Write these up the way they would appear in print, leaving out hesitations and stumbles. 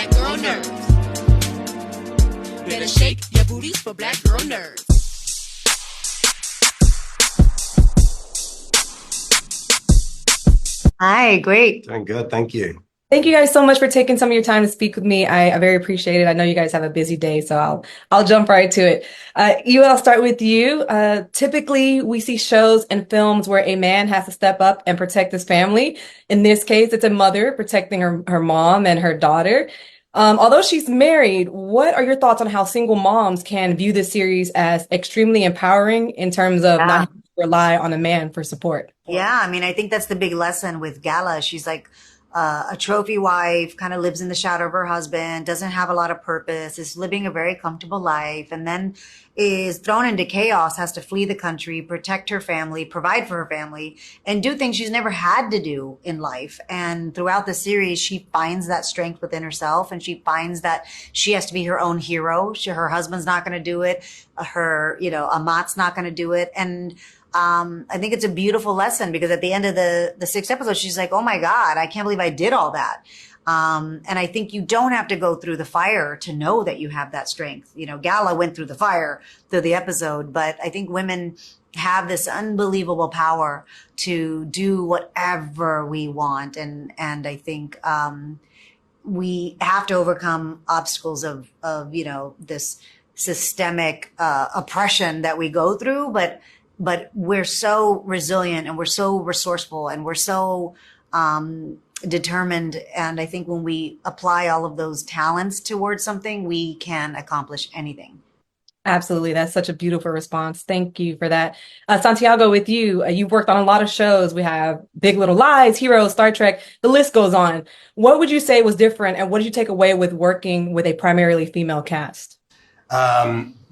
black girl nerves. Better shake your booties for black girl nerves. Hi, great. Doing good, thank you. Thank you guys so much for taking some of your time to speak with me. I very appreciate it. I know you guys have a busy day, so I'll jump right to it. I'll start with you. Typically, we see shows and films where a man has to step up and protect his family. In this case, it's a mother protecting her mom and her daughter. Although she's married, what are your thoughts on how single moms can view this series as extremely empowering in terms of not having to rely on a man for support? Yeah, I mean, I think that's the big lesson with Gala. She's like a trophy wife, kind of lives in the shadow of her husband, doesn't have a lot of purpose, is living a very comfortable life, and then is thrown into chaos, has to flee the country, protect her family, provide for her family, and do things she's never had to do in life. And throughout the series, she finds that strength within herself, and she finds that she has to be her own hero. Her husband's not going to do it. Amat's not going to do it. And I think it's a beautiful lesson because at the end of the sixth episode, she's like, oh my God, I can't believe I did all that. And I think you don't have to go through the fire to know that you have that strength. You know, Gala went through the fire through the episode, but I think women have this unbelievable power to do whatever we want. And I think, we have to overcome obstacles of, this systemic, oppression that we go through, but we're so resilient and we're so resourceful and we're so determined. And I think when we apply all of those talents towards something, we can accomplish anything. Absolutely. That's such a beautiful response. Thank you for that. Santiago, with you, you've worked on a lot of shows. We have Big Little Lies, Heroes, Star Trek, the list goes on. What would you say was different and what did you take away with working with a primarily female cast?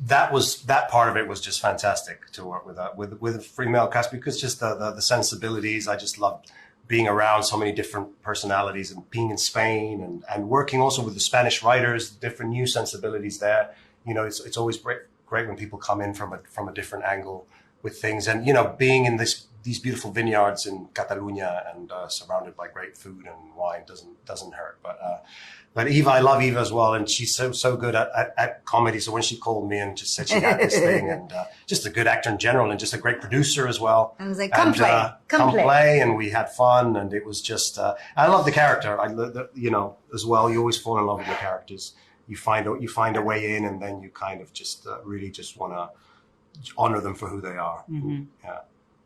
That part of it was just fantastic to work with a female cast because just the sensibilities. I just loved being around so many different personalities and being in Spain and working also with the Spanish writers, different new sensibilities there. You know, it's always great when people come in from a different angle with things, and being in these beautiful vineyards in Catalonia and surrounded by great food and wine doesn't hurt. But Eva, I love Eva as well, and she's so good at comedy. So when she called me and just said she had this thing, and just a good actor in general, and just a great producer as well. I was like, come play, and we had fun, and it was just. I love the character. As well. You always fall in love with your characters. You find a way in, and then you kind of just really just want to honor them for who they are. Mm-hmm. Yeah.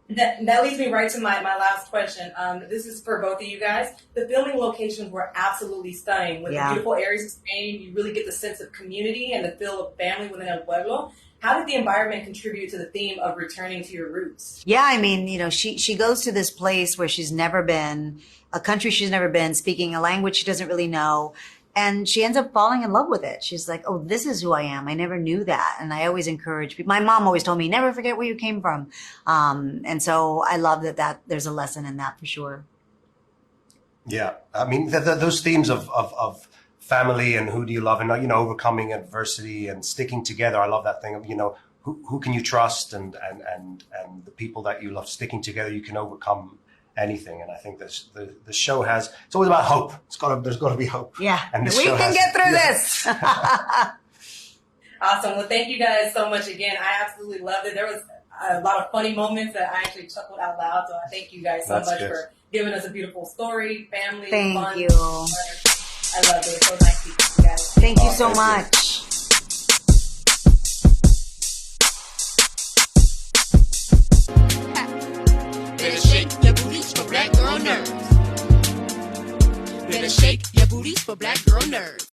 That leads me right to my last question. This is for both of you guys. The filming locations were absolutely stunning. With the beautiful areas of Spain, you really get the sense of community and the feel of family within El Pueblo. How did the environment contribute to the theme of returning to your roots? Yeah, I mean, she goes to this place where she's never been, a country she's never been, speaking a language she doesn't really know. And she ends up falling in love with it. She's like, oh, this is who I am. I never knew that. And I always encourage people. My mom always told me, never forget where you came from. And so I love that there's a lesson in that for sure. Yeah. I mean, those themes of family and who do you love and, overcoming adversity and sticking together. I love that thing of, who can you trust and the people that you love sticking together, you can overcome anything. And I think the show it's always about hope. There's got to be hope. Yeah. And we can get through this. Awesome. Well, thank you guys so much again. I absolutely loved it. There was a lot of funny moments that I actually chuckled out loud. So I thank you guys so much for giving us a beautiful story, family, thank fun. You. I loved it. It was so nice speaking to you guys. Thank you so much. Better shake your booties for black girl nerves. Better shake your booties for black girl nerves.